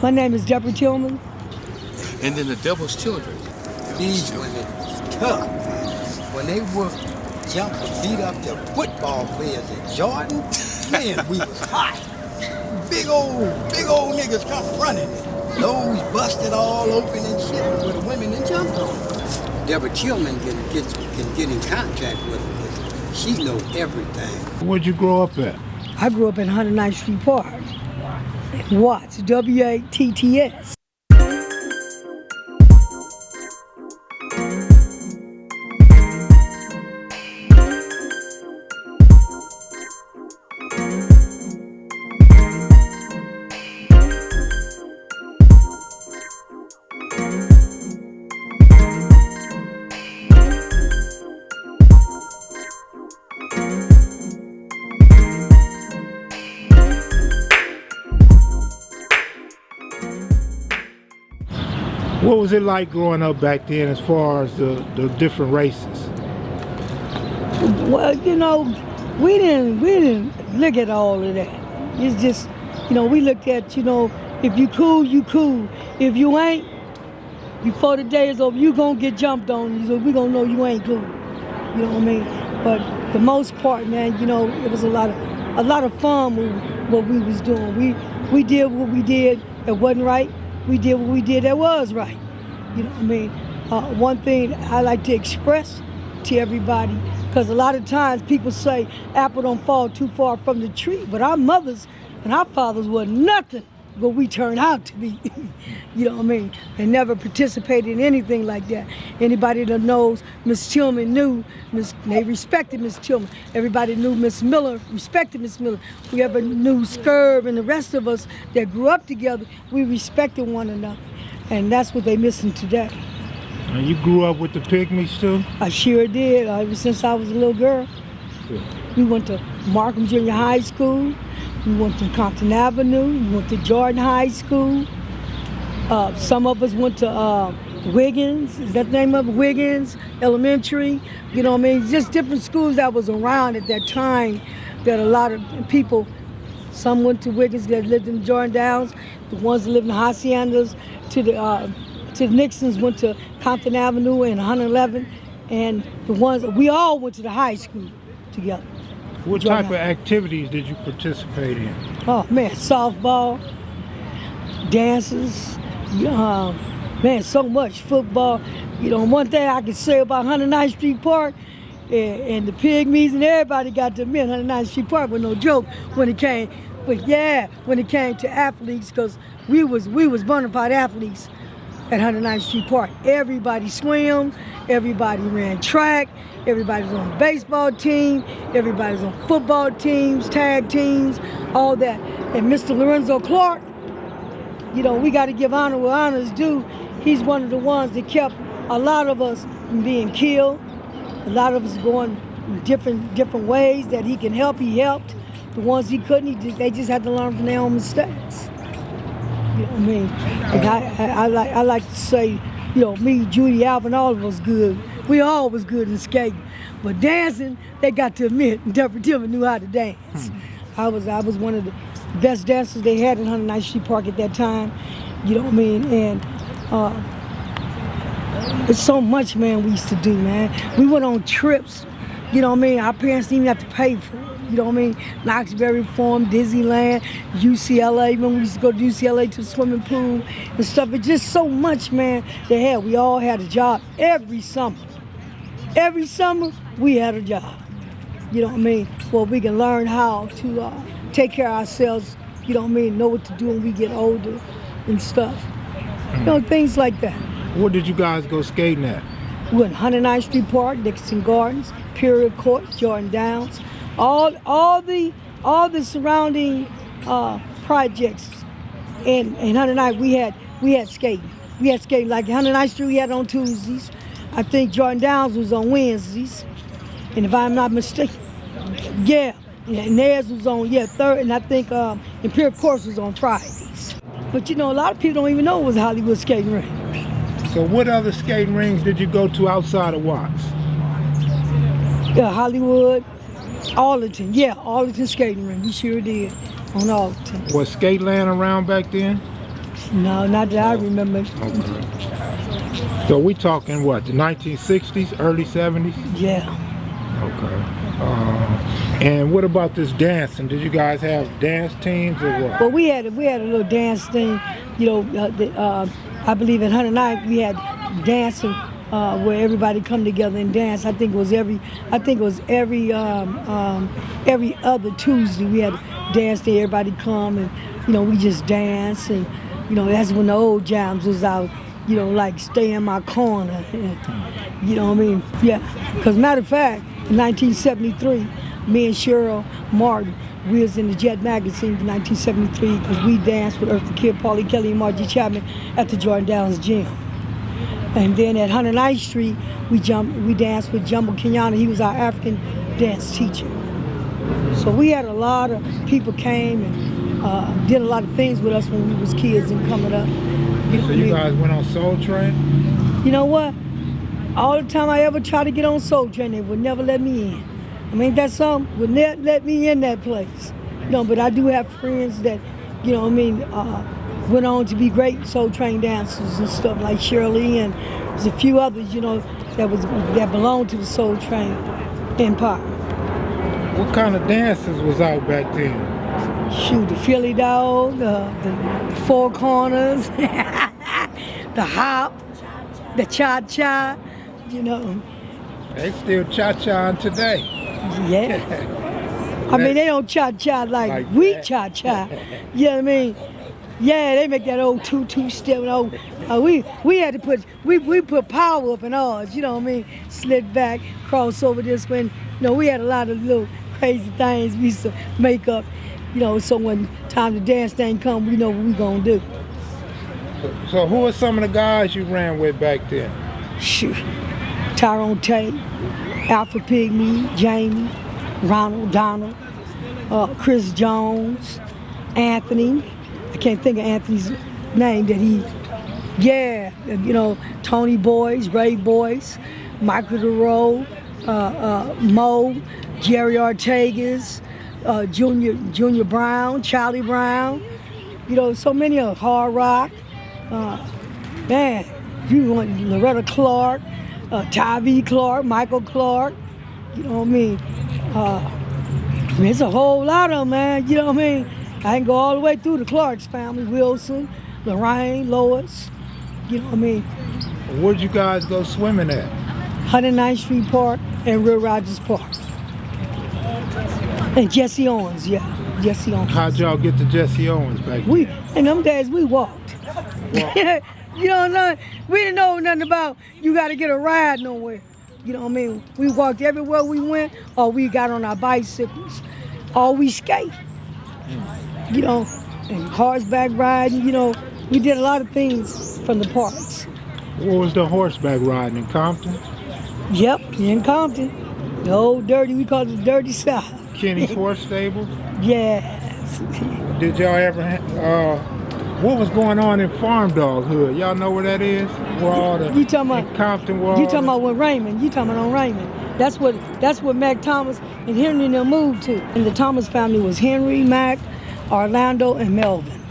My name is Debra Tillman. And then the Devil's Children. These women tough. When they would jump and beat up the football players in Jordan, man, we was hot. Big old niggas come running. Nose busted all open and shit with the women and jumped on them. Debra Tillman can get in contact with them. She knows everything. Where'd you grow up at? I grew up in 109th Street Park. Watts, W-A-T-T-S. What was it like growing up back then as far as the different races? Well, you know, we didn't look at all of that. It's just, you know, we looked at, you know, if you cool, you cool. If you ain't, before the day is over, you gonna get jumped on. So we gonna know you ain't cool. You know what I mean? But the most part, man, you know, it was a lot of fun with what we was doing. We did what we did that wasn't right. We did what we did that was right. You know what I mean? One thing I like to express to everybody, because a lot of times people say apple don't fall too far from the tree, but our mothers and our fathers were nothing what we turned out to be. You know what I mean? They never participated in anything like that. Anybody that knows Miss Tillman knew, they respected Miss Tillman. Everybody knew Miss Miller, respected Miss Miller. We ever knew Scurv and the rest of us that grew up together, we respected one another. And that's what they missing today. And you grew up with the Pygmies too? I sure did, ever since I was a little girl. Yeah. We went to Markham Junior High School. We went to Compton Avenue. We went to Jordan High School. Some of us went to Wiggins. Is that the name of it? Wiggins Elementary. You know what I mean? Just different schools that was around at that time that a lot of people, some went to Wiggins that lived in Jordan Downs. The ones that lived in Haciendas to the Nickersons went to Compton Avenue and 111. And the ones, we all went to the high school together. What type of activities did you participate in? Oh man, softball, dances, man, so much football. You know, one thing I can say about 109th Street Park and the Pygmies and everybody got to admit 109th Street Park was no joke when it came. But yeah, when it came to athletes, because we was bona fide athletes at 109th Street Park. Everybody swam, everybody ran track, everybody was on the baseball team, everybody was on football teams, tag teams, all that. And Mr. Lorenzo Clark, you know, we got to give honor where honor's due. He's one of the ones that kept a lot of us from being killed, a lot of us going different ways that he can help. He helped. The ones he couldn't, they just had to learn from their own mistakes. You know what I mean? And I like to say, you know, me, Judy, Alvin, all of us good. We all was good in skating. But dancing, they got to admit, Debra Tillman knew how to dance. I was one of the best dancers they had in 109th Street Park at that time. You know what I mean? And it's so much, man, we used to do, man. We went on trips. You know what I mean? Our parents didn't even have to pay for it. You know what I mean? Knoxbury Farm, Disneyland, UCLA. When we used to go to UCLA to the swimming pool and stuff. It's just so much, man, they had. We all had a job every summer. Every summer, we had a job. You know what I mean? Well, we can learn how to take care of ourselves, you know what I mean? Know what to do when we get older and stuff. You know, things like that. Where did you guys go skating at? We went 109th Street Park, Nickerson Gardens, Period Court, Jordan Downs. All the surrounding projects in 109th, we had skating. We had skating like 109th Street. We had on Tuesdays. I think Jordan Downs was on Wednesdays, and if I'm not mistaken, yeah, and theirs was on third, and I think Imperial Course was on Fridays. But you know, a lot of people don't even know it was a Hollywood skating rink. So what other skating rings did you go to outside of Watts? Yeah, Hollywood. Arlington, Arlington skating rink. We sure did on Arlington. Was Skateland around back then? No, not that I remember. Okay. So we talking what, the 1960s, early 70s? Yeah. Okay. And what about this dancing? Did you guys have dance teams or what? Well, we had a little dance thing. You know, I believe in 109 we had dancing where everybody come together and dance. I think it was every other Tuesday we had dance day. Everybody come and we just dance, and that's when the old jams was out. Like Stay in My Corner. And, you know what I mean? Yeah. Because matter of fact, in 1973, me and Cheryl Martin, we was in the Jet magazine for 1973 because we danced with Eartha Kitt, Paulie Kelly, and Margie Chapman at the Jordan Downs gym. And then at 109th Street, we danced with Jumbo Kenyatta. He was our African dance teacher. So we had a lot of people came and did a lot of things with us when we was kids and coming up. So you guys went on Soul Train? You know what? All the time I ever tried to get on Soul Train, they would never let me in. I mean, that song would never let me in that place. But I do have friends that, went on to be great Soul Train dancers and stuff like Shirley, and there's a few others, that belonged to the Soul Train empire. What kind of dances was out back then? Shoot, the Philly Dog, the Four Corners, the Hop, the Cha-Cha, They still cha-cha today. Yeah. I mean, they don't cha-cha like we cha-cha. You know what I mean? Yeah, they make that old two-step. We had to put power up in ours, you know what I mean? Slid back, cross over this way. We had a lot of little crazy things we used to make up, so when time to dance thing come, we know what we gonna do. So who are some of the guys you ran with back then? Shoot. Tyrone Tate, Alpha Pygmy, Jamie, Ronald, Donald, Chris Jones, Anthony. I can't think of Anthony's name Tony Boys, Ray Boys, Michael DeRoe, Mo, Jerry Ortegas, Junior Brown, Charlie Brown, so many of Hard Rock, you want Loretta Clark, Tyree Clark, Michael Clark, you know what I mean? It's a whole lot of them, man, you know what I mean? I can go all the way through the Clark's family, Wilson, Lorraine, Lois, you know what I mean? Where'd you guys go swimming at? 109th Street Park and Will Rodgers Park. And Jesse Owens, Jesse Owens. How'd y'all get to Jesse Owens back then? In them days, we walked. We didn't know nothing about you got to get a ride nowhere. You know what I mean? We walked everywhere we went, or we got on our bicycles, or we skate. And horseback riding, we did a lot of things from the parks. What was the horseback riding in Compton? Yep, in Compton. The old dirty, we call it the dirty South. Kenny's Horse Stable? Yes. Did y'all ever, what was going on in Farm Dog Hood? Y'all know where that is? Where all the, you talking about, Compton, where you talking about with Raymond. You talking about on Raymond. That's what Mac Thomas and Henry and them moved to. And the Thomas family was Henry, Mac, Orlando, and Melvin.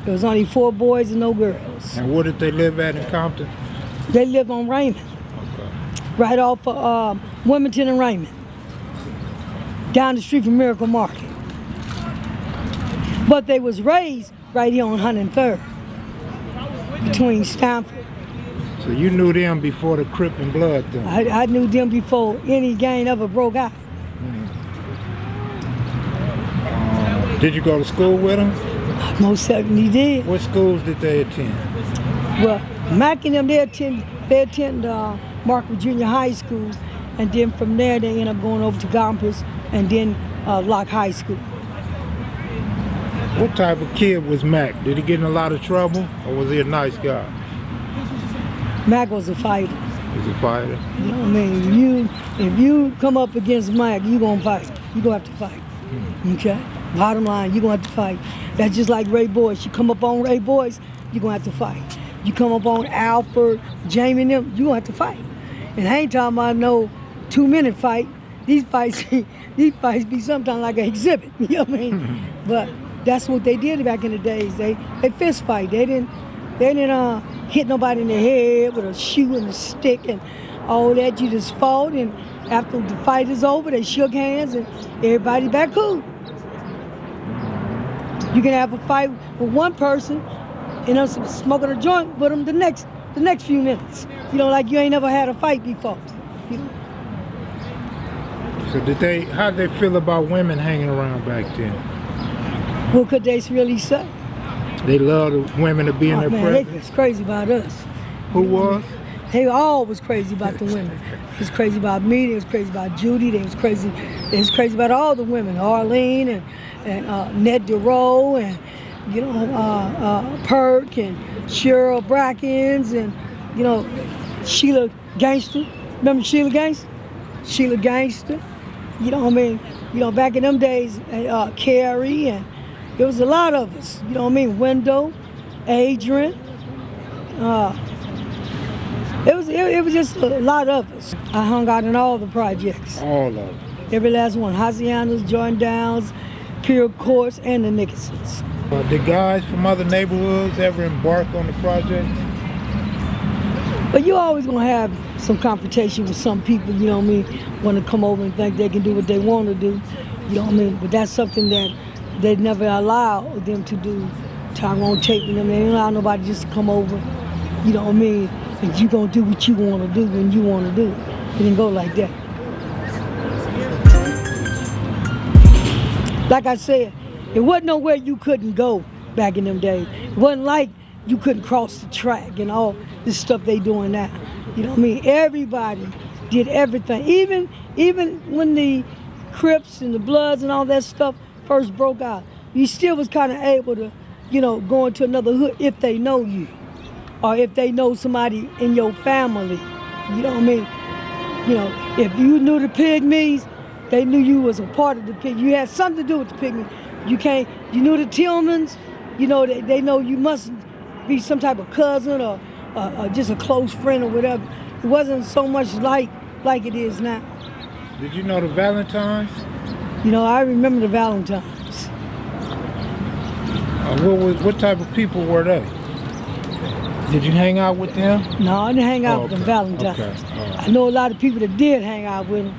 There was only 4 boys and no girls. And where did they live at in Compton? They live on Raymond. Okay. Right off of Wilmington and Raymond. Down the street from Miracle Market. But they was raised right here on 103rd. Between Stanford. So you knew them before the Crips and Bloods thing? I knew them before any gang ever broke out. Did you go to school with them? Most certainly did. What schools did they attend? Well, Mac and them, they attend Markwood Junior High School, and then from there they end up going over to Gompers and then Locke High School. What type of kid was Mac? Did he get in a lot of trouble, or was he a nice guy? Mac was a fighter. He's a fighter? You know what I mean? If you come up against Mac, you gonna fight. You gonna have to fight. Okay? Bottom line, you gonna have to fight. That's just like Ray Boyce. You come up on Ray Boyce, you gonna have to fight. You come up on Alfred, Jamie and them, you gonna have to fight. And I ain't talking about no 2-minute fight. These fights be sometimes like an exhibit. You know what I mean? But that's what they did back in the days. They fist fight. They didn't They didn't hit nobody in the head with a shoe and a stick and all that. You just fought, and after the fight is over, they shook hands and everybody back cool. You can have a fight with one person and them smoking a joint with them the next few minutes. You know, like you ain't never had a fight before. You know? So how did they feel about women hanging around back then? What could they really say? They loved women to be in their presence? They was crazy about us. Who was? They all was crazy about the women. It was crazy about me, they was crazy about Judy, they was crazy about all the women, Arlene and Ned DeRoe and, you know, Perk and Cheryl Brackens and, you know, Sheila Gangster. Remember Sheila Gangster? Sheila Gangster. You know what I mean? You know, back in them days, Carrie, and there was a lot of us. You know what I mean? Wendell, Adrian. It was just a lot of us. I hung out in all the projects. All of them. Every last one. Haciendas, Jordan Downs, Pure Courts, and the Nickersons. Did guys from other neighborhoods ever embark on the projects? But you always gonna have some confrontation with some people, you know what I mean, want to come over and think they can do what they want to do, you know what I mean? But that's something that they never allow them to do. Tyrone taping them, they didn't allow nobody just to come over, you know what I mean? And you gonna do what you want to do when you want to do it. It didn't go like that. Like I said, it wasn't nowhere you couldn't go back in them days. It wasn't like you couldn't cross the track and all this stuff they doing now. You know what I mean? Everybody did everything. Even when the Crips and the Bloods and all that stuff first broke out, you still was kind of able to, you know, go into another hood if they know you. Or if they know somebody in your family, you know what I mean? You know, if you knew the Pygmies, they knew you was a part of the Pygmies. You had something to do with the Pygmies. You knew the Tillmans, you know, they know you must be some type of cousin or just a close friend or whatever. It wasn't so much like it is now. Did you know the Valentines? You know, I remember the Valentines. What type of people were they? Did you hang out with them? No, I didn't hang out with the Valentines. Okay. Right. I know a lot of people that did hang out with them,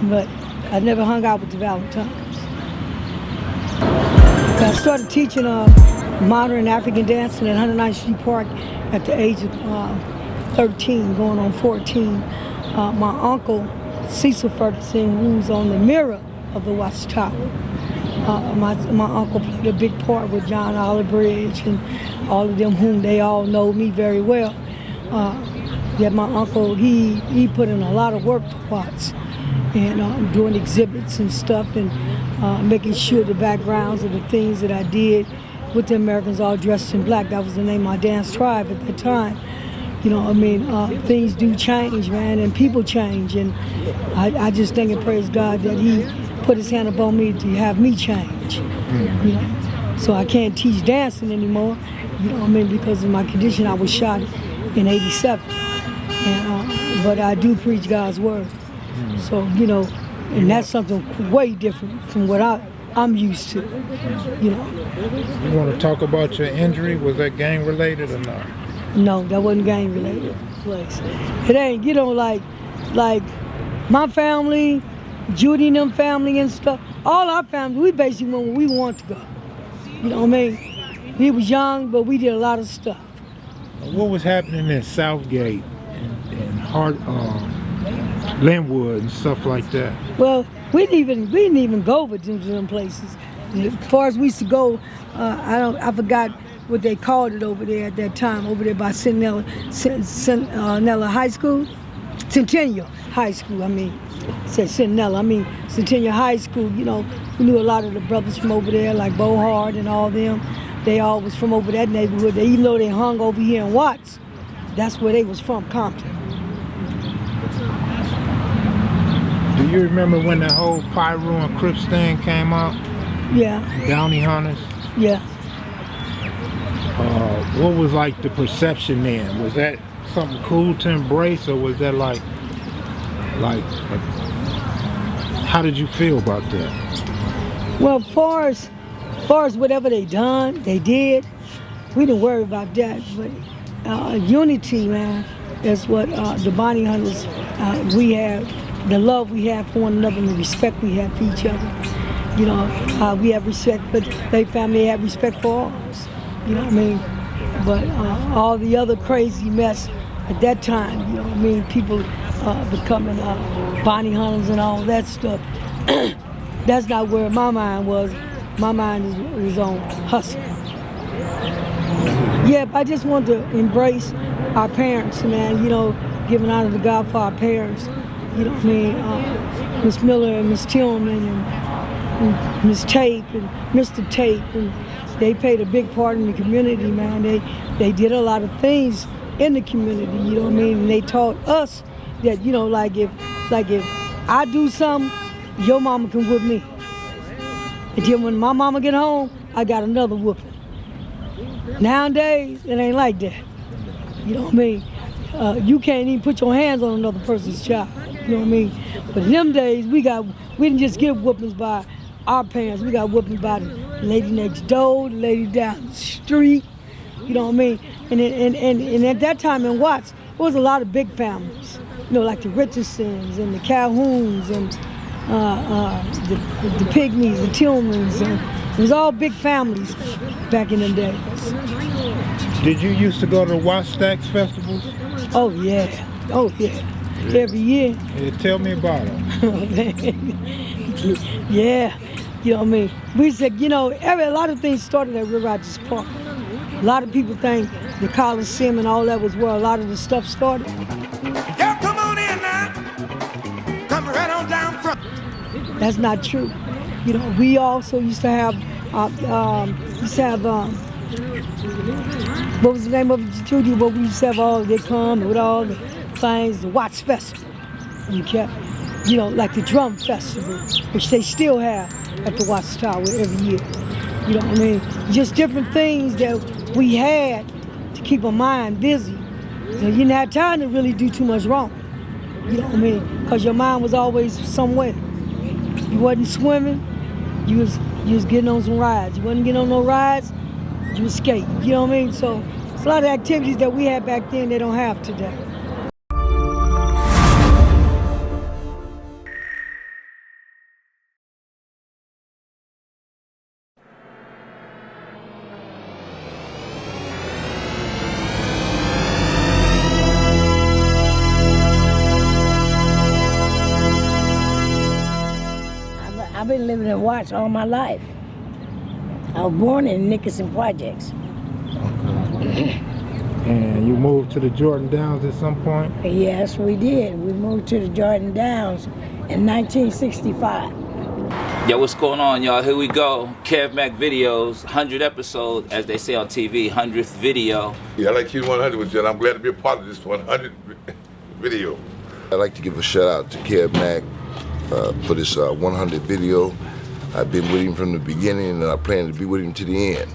but I never hung out with the Valentines. I started teaching modern African dancing at 109th Street Park at the age of 13, going on 14. My uncle, Cecil Ferguson, who's on the mirror of the Watchtower, my uncle played a big part with John Olivebridge and all of them whom they all know me very well. Yeah, my uncle, he put in a lot of work for Watts and doing exhibits and stuff and making sure the backgrounds of the things that I did with the Americans all dressed in black. That was the name of my dance tribe at the time. You know, I mean, things do change, man, and people change, and I just thank and praise God that he put his hand upon me to have me change, you know. So I can't teach dancing anymore, you know what I mean, because of my condition. I was shot in '87, and, but I do preach God's word. So, you know, and that's something way different from what I'm used to, you know. You want to talk about your injury? Was that gang related or not? No, that wasn't gang related. It ain't, you know, like my family, Judy and them family and stuff, all our family, we basically went where we want to go. You know what I mean? We was young, but we did a lot of stuff. What was happening in Southgate and Linwood and stuff like that? Well, we didn't even go over to them places. As far as we used to go, I forgot what they called it over there at that time, over there by Centennial High School, Centennial High School. Centennial High School. You know, we knew a lot of the brothers from over there, like Bohart and all them. They all was from over that neighborhood. Even though they hung over here in Watts, that's where they was from, Compton. Do you remember when the whole Pyro and Crips thing came out? Yeah. Bounty Hunters? Yeah. What was like the perception then? Was that something cool to embrace, or was that like how did you feel about that? Well, far as whatever they did, we didn't worry about that. But unity, man, is what the bounty hunters, we have, the love we have for one another and the respect we have for each other. You know, we have respect for their family, they have respect for ours. You know what I mean? But all the other crazy mess at that time, you know what I mean? People becoming bounty hunters and all that stuff. That's not where my mind was. My mind is on hustling. Yeah, I just want to embrace our parents, man, you know, giving honor to God for our parents. You know what I mean? Miss Miller and Miss Tillman and Miss Tape and Mr. Tape, and they played a big part in the community, man. They did a lot of things in the community, you know what I mean? And they taught us that, you know, like if I do something, your mama can whip me. And then when my mama get home, I got another whooping. Nowadays, it ain't like that. You know what I mean? You can't even put your hands on another person's child. You know what I mean? But in them days, we didn't just get whoopings by our parents. We got whoopings by the lady next door, the lady down the street. You know what I mean? And at that time in Watts, it was a lot of big families. You know, like the Richardsons and the Calhouns and the Pygmies, the Tillmans, and it was all big families back in them days. Did you used to go to the Watts Stacks festivals? Oh yeah, every year. Yeah, tell me about it. Yeah, you know what I mean? We said, you know, a lot of things started at Will Rodgers Park. A lot of people think the Coliseum and all that was where a lot of the stuff started. Yeah, come on in now. Come right on down front. That's not true. You know, we also used to have, what was the name of the studio? What we used to have all, they come with all the things, the Watts Festival. You kept, you know, like the Drum Festival, which they still have at the Watts Tower every year. You know what I mean? Just different things that we had to keep our mind busy. So you didn't have time to really do too much wrong. You know what I mean? Because your mind was always somewhere. You wasn't swimming, you was getting on some rides. You wasn't getting on no rides, you was skating. You know what I mean? So it's a lot of activities that we had back then they don't have today. I've been living in Watts all my life. I was born in Nickerson projects. Okay. And you moved to the Jordan Downs at some point? Yes, we did. We moved to the Jordan Downs in 1965. Yo, what's going on, y'all? Here we go. Kev Mac Videos, 100 episode, as they say on TV, 100th video. Yeah, I like Q 100 with you, and I'm glad to be a part of this 100 video. I'd like to give a shout out to Kev Mac for this 100 video. I've been with him from the beginning, and I plan to be with him to the end.